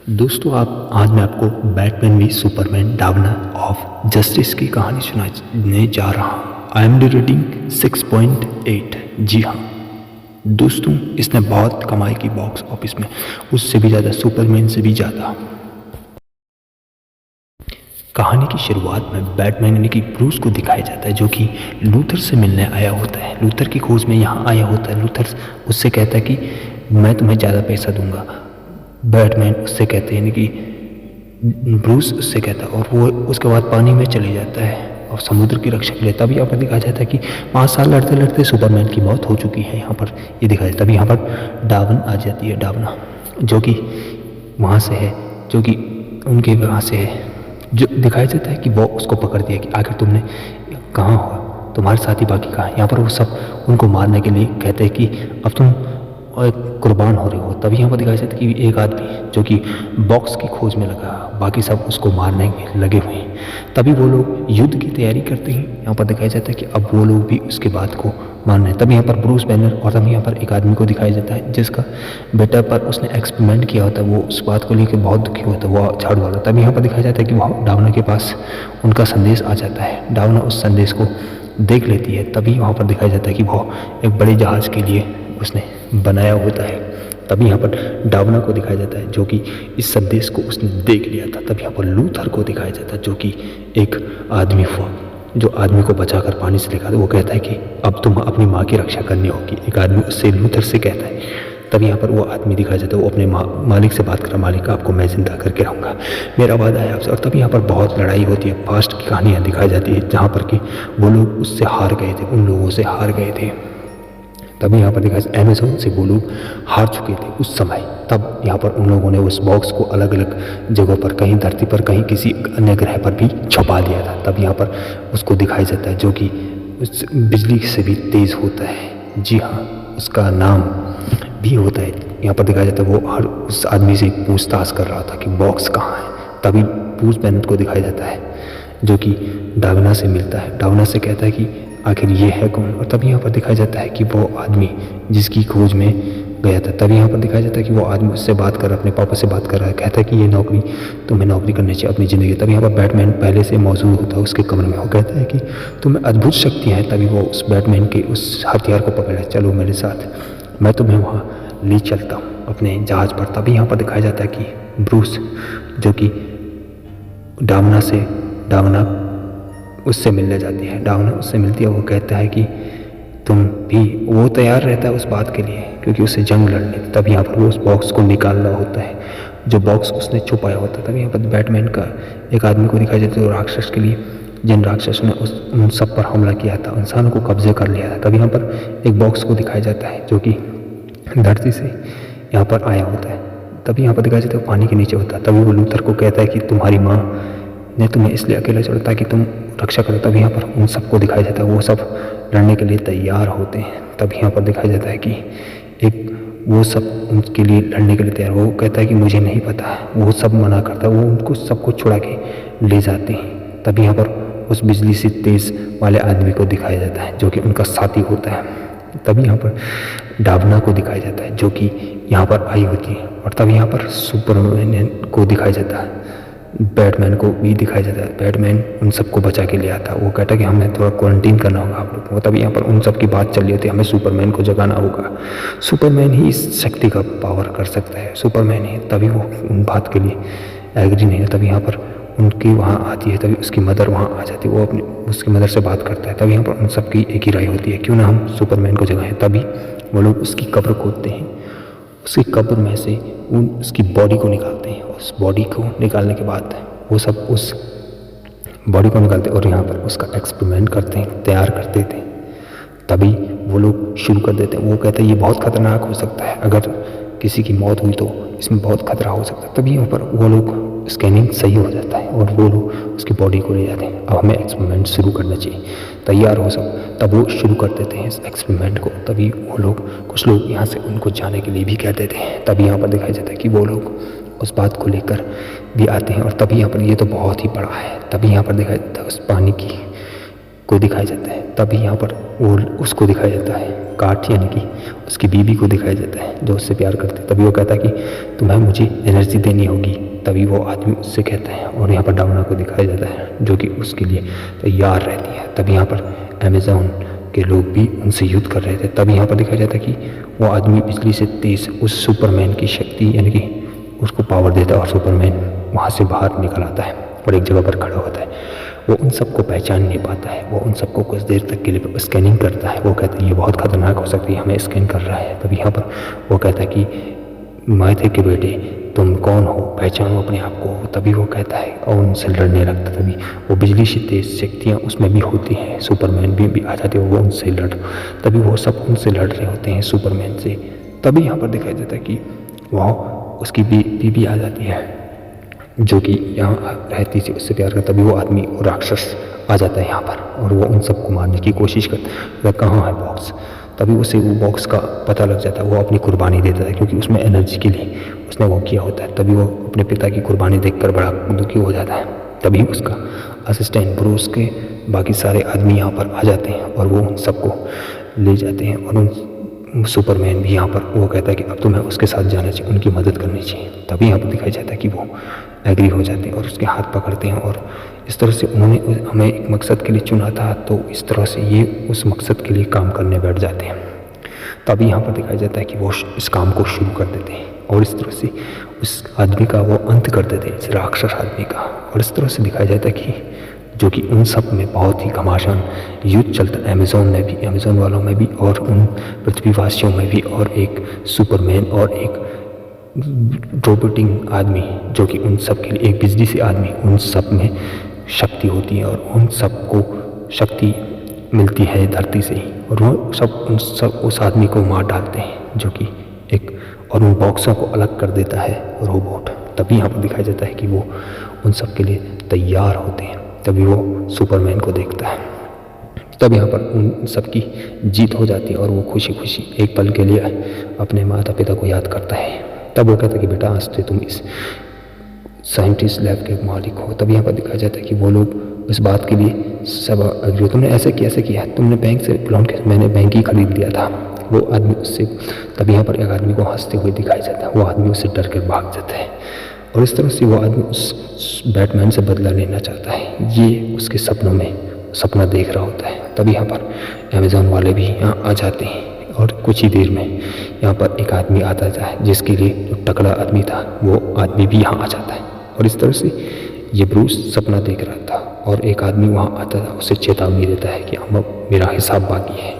दोस्तों आज मैं आपको Batman v Superman Dawn of Justice की कहानी सुनाने जा रहा हूँ। I am reading 6.8। जी हाँ दोस्तों, इसने बहुत कमाई की बॉक्स ऑफिस में, उससे भी ज़्यादा, सुपरमैन से भी ज़्यादा। कहानी की शुरुआत में बैटमैन यानी कि ब्रूस को दिखाया जाता है, जो कि लूथर से मिलने आया होता है। लूथर की खोज में यहाँ आया होता है। लूथर उससे कहता है कि मैं तुम्हें ज़्यादा पैसा दूंगा। बैटमैन उससे कहते हैं, यानी कि ब्रूस उससे कहता है, और वो उसके बाद पानी में चले जाता है और समुद्र की रक्षा के लिए। तभी यहाँ पर दिखाया जाता है कि 5 साल लड़ते लड़ते सुपरमैन की मौत हो चुकी है। यहाँ पर ये दिखाया जाता है। तभी यहाँ पर डावन आ जाती है, डावना, जो कि वहाँ से है, जो कि उनके वहाँ से है। जो दिखाया जाता है कि वो उसको पकड़ दिया कि आखिर तुमने कहाँ हो, तुम्हारे साथी बाकी कहाँ। यहाँ पर वो सब उनको मारने के लिए कहते हैं कि अब तुम कुर्बान हो रहे हो। तभी यहाँ पर दिखाया जाता है कि एक आदमी जो कि बॉक्स की खोज में लगा, बाकी सब उसको मारने में लगे हुए हैं। तभी वो लोग युद्ध की तैयारी करते हैं। यहाँ पर दिखाया जाता है कि अब वो लोग भी उसके बाद को मारना है। तभी यहाँ पर ब्रूस बैनर और तभी यहाँ पर एक आदमी को दिखाया जाता है जिसका बेटा पर उसने एक्सपेरिमेंट किया होता है। वो उस बात को लेकर बहुत दुखी होता है, वो झाड़ू वाला। तभी यहाँ पर दिखाया जाता है कि वह डावना के पास उनका संदेश आ जाता है। डावना उस संदेश को देख लेती है। तभी वहाँ पर दिखाया जाता है कि वह एक बड़े जहाज़ के लिए उसने बनाया होता है। तभी यहाँ पर डावना को दिखाया जाता है, जो कि इस संदेश को उसने देख लिया था। तभी यहाँ पर लूथर को दिखाया जाता है, जो कि एक आदमी हुआ, जो आदमी को बचाकर पानी से लेकर। वो कहता है कि अब तुम अपनी माँ की रक्षा करनी होगी। एक आदमी उससे लूथर से कहता है। तभी यहाँ पर वो आदमी दिखाया जाता है, वो अपने मालिक से बात कर रहा, मालिक आपको मैं जिंदा करके रहूँगा, मेरा वादा है आपसे। और तभी यहाँ पर बहुत लड़ाई होती है। पास्ट की कहानियाँ दिखाई जाती है जहाँ पर कि वो लोग उससे हार गए थे, उन लोगों से हार गए थे। तभी यहाँ पर देखा अमेज़न से वो लोग हार चुके थे उस समय। तब यहाँ पर उन लोगों ने उस बॉक्स को अलग अलग जगहों पर, कहीं धरती पर, कहीं किसी अन्य ग्रह पर भी छुपा दिया था। तब यहाँ पर उसको दिखाया जाता है, जो कि उस बिजली से भी तेज़ होता है। जी हाँ, उसका नाम भी होता है। यहाँ पर दिखाया जाता है वो हर उस आदमी से पूछताछ कर रहा था कि बॉक्स कहाँ है। तभी ब्रूस बैनर को दिखाया जाता है, जो कि डावना से मिलता है। डावना से कहता है कि आखिर ये है कौन। और तभी यहाँ पर दिखाया जाता है कि वो आदमी जिसकी खोज में गया था। तभी यहाँ पर दिखाया जाता है कि वो आदमी उससे बात कर रहा है, अपने पापा से बात कर रहा है। कहता है कि ये नौकरी, तुम्हें नौकरी करनी चाहिए अपनी ज़िंदगी। तभी यहाँ पर बैटमैन पहले से मौजूद होता है उसके कमरे में। वो कहता है कि तुम्हें अद्भुत शक्तियाँ हैं। तभी वो उस बैटमैन के उस हथियार को पकड़ा, चलो मेरे साथ, मैं तुम्हें वहाँ ले चलता हूँ अपने जहाज़ पर। तभी यहाँ पर दिखाया जाता है कि ब्रूस, जो कि डावना उससे मिलने जाती है। डावना उससे मिलती है। वो कहता है कि तुम भी, वो तैयार रहता है उस बात के लिए, क्योंकि उसे जंग लड़नी थी। तब यहाँ पर वो उस बॉक्स को निकालना होता है, जो बॉक्स उसने छुपाया होता है। तब यहाँ पर बैटमैन का एक आदमी को दिखाया जाता है, राक्षस के लिए, जिन राक्षसों ने उन सब पर हमला किया था, इंसानों को कब्जे कर लिया था। तब यहाँ पर एक बॉक्स को दिखाया जाता है, जो कि धरती से यहाँ पर आया होता है। तभी यहाँ पर दिखाया जाता है पानी के नीचे होता है। तभी वो लूथर को कहता है कि तुम्हारी माँ ने तुम्हें इसलिए अकेला छोड़ा ताकि तुम रक्षा करो। तभी यहाँ पर उन सबको दिखाया जाता है, वो सब लड़ने के लिए तैयार होते हैं। तभी यहाँ पर दिखाया जाता है कि एक वो सब उनके लिए लड़ने के लिए तैयार। वो कहता है कि मुझे नहीं पता है, वो सब मना करता है। वो उनको सबको छुड़ा के ले जाते हैं। तभी यहाँ पर उस बिजली से तेज़ वाले आदमी को दिखाया जाता है, जो कि उनका साथी होता है। तभी यहाँ पर डावना को दिखाया जाता है, जो कि यहाँ पर आई होती है। और तभी यहाँ पर सुपरमैन को दिखाया जाता है, बैटमैन को भी दिखाया जाता है। बैटमैन उन सबको बचा के ले आता है। वो कहता है कि हमें थोड़ा क्वारंटीन करना होगा आप लोग को। तभी यहाँ पर उन सब की बात चल रही होती है, हमें सुपरमैन को जगाना होगा, सुपरमैन ही इस शक्ति का पावर कर सकता है, सुपरमैन ही। तभी वो उन बात के लिए एग्री नहीं है। तभी यहाँ पर उनकी वहाँ आती है। तभी उसकी मदर वहाँ आ जाती है। वो अपनी उसकी मदर से बात करता है। तभी यहाँ पर उन सब की एक ही राय होती है, क्यों ना हम सुपरमैन को जगाएं। तभी वो लोग उसकी कब्र खोदते हैं। उसकी कब्र में से उसकी बॉडी को निकालते हैं। उस बॉडी को निकालने के बाद वो सब उस बॉडी को निकालते हैं और यहाँ पर उसका एक्सपेरिमेंट करते हैं, तैयार करते थे। तभी वो लोग शुरू कर देते हैं। वो कहते हैं ये बहुत खतरनाक हो सकता है, अगर किसी की मौत हुई तो इसमें बहुत खतरा हो सकता है। तभी यहाँ पर वो लोग स्कैनिंग सही हो जाता है और वो लोग उसकी बॉडी को ले जाते हैं। अब हमें एक्सपेरिमेंट शुरू करना चाहिए, तैयार हो सब। तब वो शुरू कर देते हैं इस एक्सपेरिमेंट को। तभी वो लोग, कुछ लोग यहाँ से उनको जाने के लिए भी कह देते हैं। तभी यहाँ पर दिखाया जाता है कि वो लोग उस बात को लेकर भी आते हैं। और तभी यहाँ पर, ये तो बहुत ही बड़ा है, तभी यहाँ पर दिखाया जाता है उस पानी की को दिखाया जाता है। तभी यहाँ पर वो उसको दिखाया जाता है, काट यानी कि उसकी बीवी को दिखाया जाता है जो उससे प्यार करते हैं। तभी वो कहता है कि तुम्हें मुझे एनर्जी देनी होगी। तभी वो आदमी उससे कहता है, और यहाँ पर डाउना को दिखाया जाता है जो कि उसके लिए तैयार रहती है। तभी यहाँ पर अमेज़न के लोग भी उनसे युद्ध कर रहे थे। तभी यहाँ पर दिखाया जाता है कि वो आदमी बिजली से तेज उस सुपरमैन की शक्ति यानी कि उसको पावर देता है, और सुपरमैन वहाँ से बाहर निकल आता है और एक जगह पर खड़ा होता है। वो उन सबको पहचान नहीं पाता है, वो उन सबको कुछ देर तक के लिए स्कैनिंग करता है। वो कहता है ये बहुत खतरनाक हो सकती है, हमें स्कैन कर रहा है। तभी यहाँ पर वो कहता है कि माथे के बेटे तुम कौन हो, पहचानो अपने आप को। तभी वो कहता है और उनसे लड़ने लगता। तभी वो बिजली से तेज शक्तियाँ उसमें भी होती हैं, सुपरमैन भी आ जाते हैं, वो उनसे लड़। तभी वो सब उनसे लड़ रहे होते हैं सुपरमैन से। तभी यहाँ पर दिखाई देता है कि वह उसकी बीवी आ जाती है जो कि यहाँ रहती थी, उससे प्यार करता। तभी वो आदमी और राक्षस आ जाता है यहाँ पर, और वो उन सबको मारने की कोशिश करता है। कहाँ है बॉक्स? तभी उसे वो बॉक्स का पता लग जाता है। वो अपनी कुर्बानी देता है क्योंकि उसमें एनर्जी के लिए उसने वो किया होता है। तभी वो अपने पिता की कुर्बानी देखकर बड़ा दुखी हो जाता है। तभी उसका असिस्टेंट ब्रूस के बाकी सारे आदमी यहाँ पर आ जाते हैं और वो उन सबको ले जाते हैं। और उन सुपरमैन भी यहाँ पर वो कहता है कि अब तुम्हें उसके साथ जाना चाहिए, उनकी मदद करनी चाहिए। तभी यहाँ पर दिखाई जाता है कि वो एग्री हो जाते हैं और उसके हाथ पकड़ते हैं। और इस तरह से उन्होंने हमें एक मकसद के लिए चुना था, तो इस तरह से ये उस मकसद के लिए काम करने बैठ जाते हैं। तभी यहाँ पर दिखाया जाता है कि वो इस काम को शुरू कर देते हैं, और इस तरह से उस आदमी का वो अंत कर देते हैं, इस राक्षस आदमी का। और इस तरह से दिखाया जाता है कि जो कि उन सब में बहुत ही घमासान युद्ध चलता है, अमेज़न में भी, अमेज़न वालों में भी, और उन पृथ्वीवासियों में भी, और एक सुपरमैन और एक रोबोटिंग आदमी जो कि उन सब के लिए एक बिजली से आदमी, उन सब में शक्ति होती है और उन सबको शक्ति मिलती है धरती से ही। और वो सब उस आदमी को मार डालते हैं जो कि एक, और उन बॉक्सों को अलग कर देता है रोबोट। तभी यहाँ पर दिखाया जाता है कि वो उन सब के लिए तैयार होते हैं। तभी वो सुपरमैन को देखता है। तब यहाँ पर उन सबकी जीत हो जाती है और वो खुशी खुशी एक पल के लिए अपने माता पिता को याद करता है। तब वो कहता है कि बेटा आज से तुम इस साइंटिस्ट लैब के मालिक हो। तब यहाँ पर दिखाया जाता है कि वो लोग इस बात के लिए सब अग्री, तुमने ऐसे कैसे किया, तुमने बैंक से लोन के, मैंने बैंक ही खरीद लिया था। वो आदमी उससे, तब यहाँ पर एक आदमी को हंसते हुए दिखाई जाता है। वो आदमी उससे डर कर भाग जाता है और इस तरह से वो आदमी उस बैटमैन से बदला लेना चाहता है। ये उसके सपनों में सपना देख रहा होता है। तब यहाँ पर अमेज़न वाले भी यहाँ आ जाते हैं और कुछ ही देर में यहाँ पर एक आदमी आता है जिसके लिए जो टकला आदमी था वो आदमी भी यहाँ आ जाता है। और इस तरह से ये ब्रूस सपना देख रहा था और एक आदमी वहाँ आता था, उसे चेतावनी देता है कि अब मेरा हिसाब बाकी है।